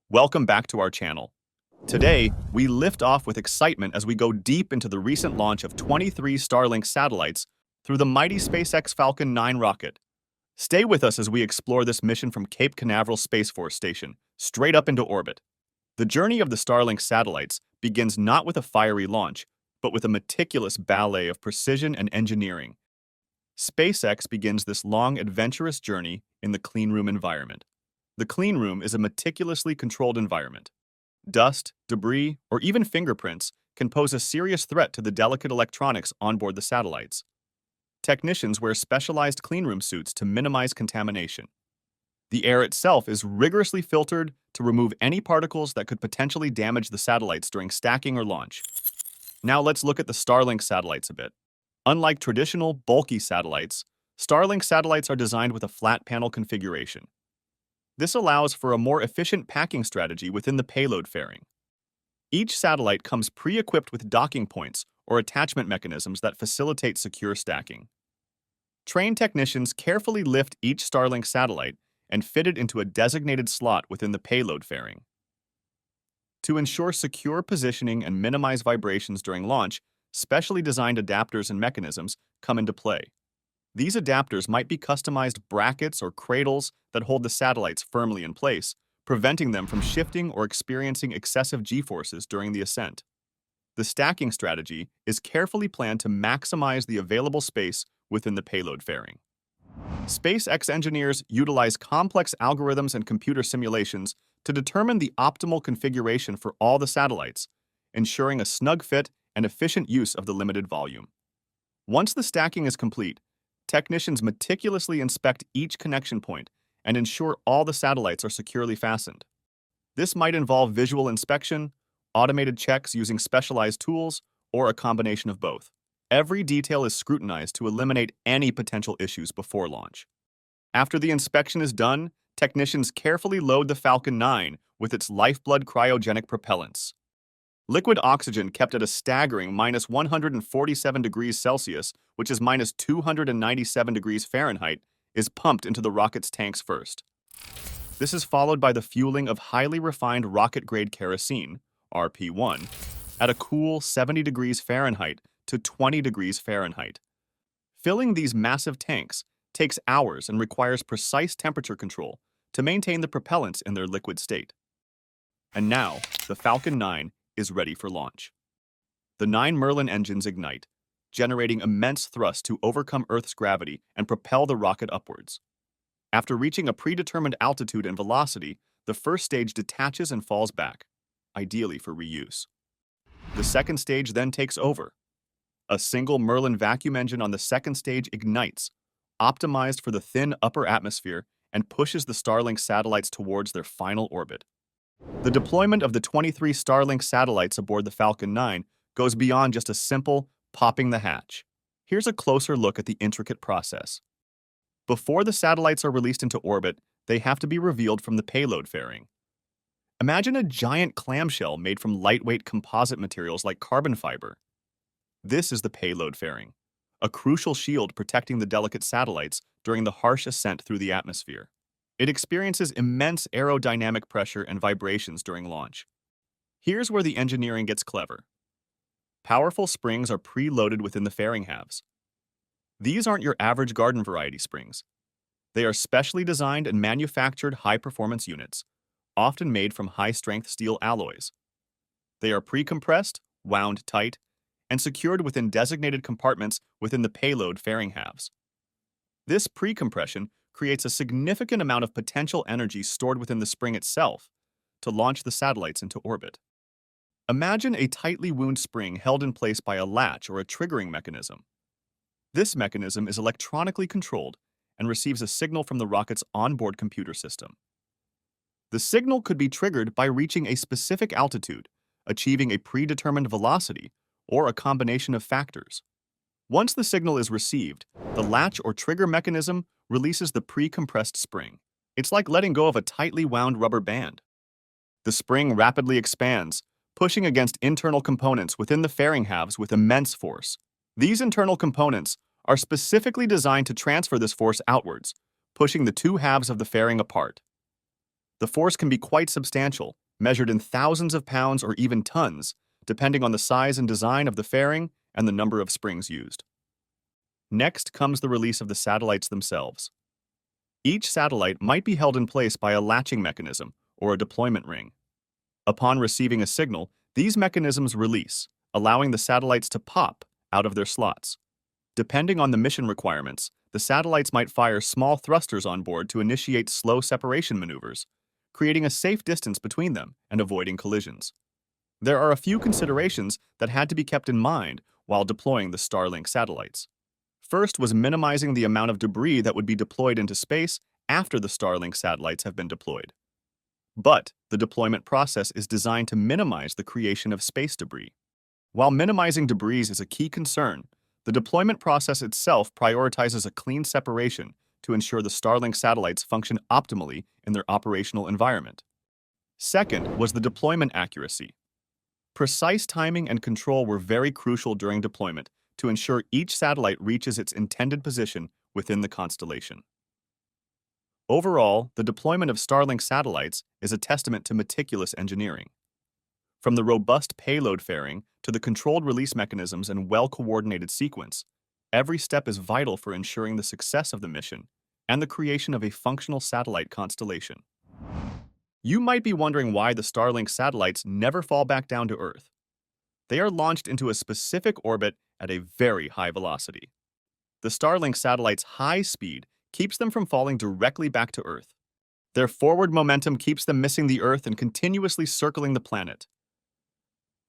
Welcome back to our channel. Today, we lift off with excitement as we go deep into the recent launch of 23 Starlink satellites through the mighty SpaceX Falcon 9 rocket. Stay with us as we explore this mission from Cape Canaveral Space Force Station, straight up into orbit. The journey of the Starlink satellites begins not with a fiery launch, but with a meticulous ballet of precision and engineering. SpaceX begins this long, adventurous journey in the cleanroom environment. The cleanroom is a meticulously controlled environment. Dust, debris, or even fingerprints can pose a serious threat to the delicate electronics onboard the satellites. Technicians wear specialized cleanroom suits to minimize contamination. The air itself is rigorously filtered to remove any particles that could potentially damage the satellites during stacking or launch. Now let's look at the Starlink satellites a bit. Unlike traditional, bulky satellites, Starlink satellites are designed with a flat panel configuration. This allows for a more efficient packing strategy within the payload fairing. Each satellite comes pre-equipped with docking points or attachment mechanisms that facilitate secure stacking. Trained technicians carefully lift each Starlink satellite and fit it into a designated slot within the payload fairing. To ensure secure positioning and minimize vibrations during launch, specially designed adapters and mechanisms come into play. These adapters might be customized brackets or cradles that hold the satellites firmly in place, preventing them from shifting or experiencing excessive G-forces during the ascent. The stacking strategy is carefully planned to maximize the available space within the payload fairing. SpaceX engineers utilize complex algorithms and computer simulations to determine the optimal configuration for all the satellites, ensuring a snug fit and efficient use of the limited volume. Once the stacking is complete, technicians meticulously inspect each connection point and ensure all the satellites are securely fastened. This might involve visual inspection, automated checks using specialized tools, or a combination of both. Every detail is scrutinized to eliminate any potential issues before launch. After the inspection is done, technicians carefully load the Falcon 9 with its lifeblood cryogenic propellants. Liquid oxygen kept at a staggering minus 147 degrees Celsius, which is minus 297 degrees Fahrenheit, is pumped into the rocket's tanks first. This is followed by the fueling of highly refined rocket-grade kerosene, RP1, at a cool 70 degrees Fahrenheit to 20 degrees Fahrenheit. Filling these massive tanks takes hours and requires precise temperature control to maintain the propellants in their liquid state. And now, the Falcon 9 is ready for launch. The 9 Merlin engines ignite, generating immense thrust to overcome Earth's gravity and propel the rocket upwards. After reaching a predetermined altitude and velocity, the first stage detaches and falls back, ideally for reuse. The second stage then takes over. A single Merlin vacuum engine on the second stage ignites, optimized for the thin upper atmosphere, and pushes the Starlink satellites towards their final orbit. The deployment of the 23 Starlink satellites aboard the Falcon 9 goes beyond just a simple popping the hatch. Here's a closer look at the intricate process. Before the satellites are released into orbit, they have to be revealed from the payload fairing. Imagine a giant clamshell made from lightweight composite materials like carbon fiber. This is the payload fairing, a crucial shield protecting the delicate satellites during the harsh ascent through the atmosphere. It experiences immense aerodynamic pressure and vibrations during launch. Here's where the engineering gets clever. Powerful springs are preloaded within the fairing halves. These aren't your average garden variety springs. They are specially designed and manufactured high-performance units, often made from high-strength steel alloys. They are pre-compressed, wound tight, and secured within designated compartments within the payload fairing halves. This pre-compression creates a significant amount of potential energy stored within the spring itself to launch the satellites into orbit. Imagine a tightly wound spring held in place by a latch or a triggering mechanism. This mechanism is electronically controlled and receives a signal from the rocket's onboard computer system. The signal could be triggered by reaching a specific altitude, achieving a predetermined velocity, or a combination of factors. Once the signal is received, the latch or trigger mechanism releases the pre-compressed spring. It's like letting go of a tightly wound rubber band. The spring rapidly expands, pushing against internal components within the fairing halves with immense force. These internal components are specifically designed to transfer this force outwards, pushing the two halves of the fairing apart. The force can be quite substantial, measured in thousands of pounds or even tons, depending on the size and design of the fairing and the number of springs used. Next comes the release of the satellites themselves. Each satellite might be held in place by a latching mechanism or a deployment ring. Upon receiving a signal, these mechanisms release, allowing the satellites to pop out of their slots. Depending on the mission requirements, the satellites might fire small thrusters on board to initiate slow separation maneuvers, creating a safe distance between them and avoiding collisions. There are a few considerations that had to be kept in mind while deploying the Starlink satellites. First was minimizing the amount of debris that would be deployed into space after the Starlink satellites have been deployed. But the deployment process is designed to minimize the creation of space debris. While minimizing debris is a key concern, the deployment process itself prioritizes a clean separation to ensure the Starlink satellites function optimally in their operational environment. Second was the deployment accuracy. Precise timing and control were very crucial during deployment to ensure each satellite reaches its intended position within the constellation. Overall, the deployment of Starlink satellites is a testament to meticulous engineering. From the robust payload fairing to the controlled release mechanisms and well-coordinated sequence, every step is vital for ensuring the success of the mission and the creation of a functional satellite constellation. You might be wondering why the Starlink satellites never fall back down to Earth. They are launched into a specific orbit at a very high velocity. The Starlink satellites' high speed keeps them from falling directly back to Earth. Their forward momentum keeps them missing the Earth and continuously circling the planet.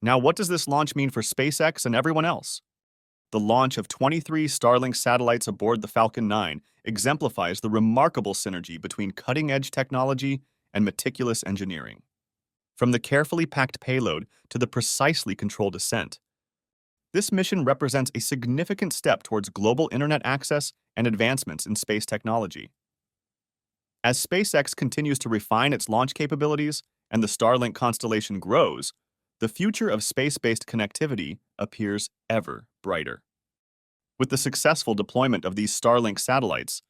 Now, what does this launch mean for SpaceX and everyone else? The launch of 23 Starlink satellites aboard the Falcon 9 exemplifies the remarkable synergy between cutting-edge technology and meticulous engineering. From the carefully packed payload to the precisely controlled ascent, this mission represents a significant step towards global internet access and advancements in space technology. As SpaceX continues to refine its launch capabilities and the Starlink constellation grows, the future of space-based connectivity appears ever brighter. With the successful deployment of these Starlink satellites,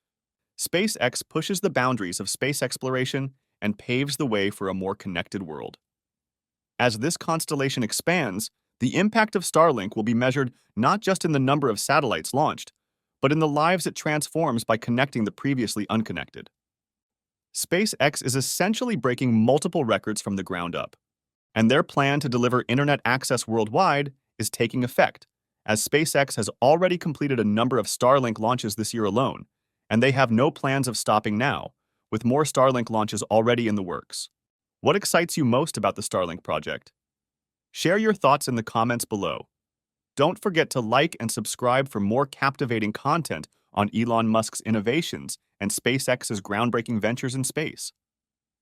SpaceX pushes the boundaries of space exploration and paves the way for a more connected world. As this constellation expands, the impact of Starlink will be measured not just in the number of satellites launched, but in the lives it transforms by connecting the previously unconnected. SpaceX is essentially breaking multiple records from the ground up, and their plan to deliver internet access worldwide is taking effect, as SpaceX has already completed a number of Starlink launches this year alone, and they have no plans of stopping now, with more Starlink launches already in the works. What excites you most about the Starlink project? Share your thoughts in the comments below. Don't forget to like and subscribe for more captivating content on Elon Musk's innovations and SpaceX's groundbreaking ventures in space.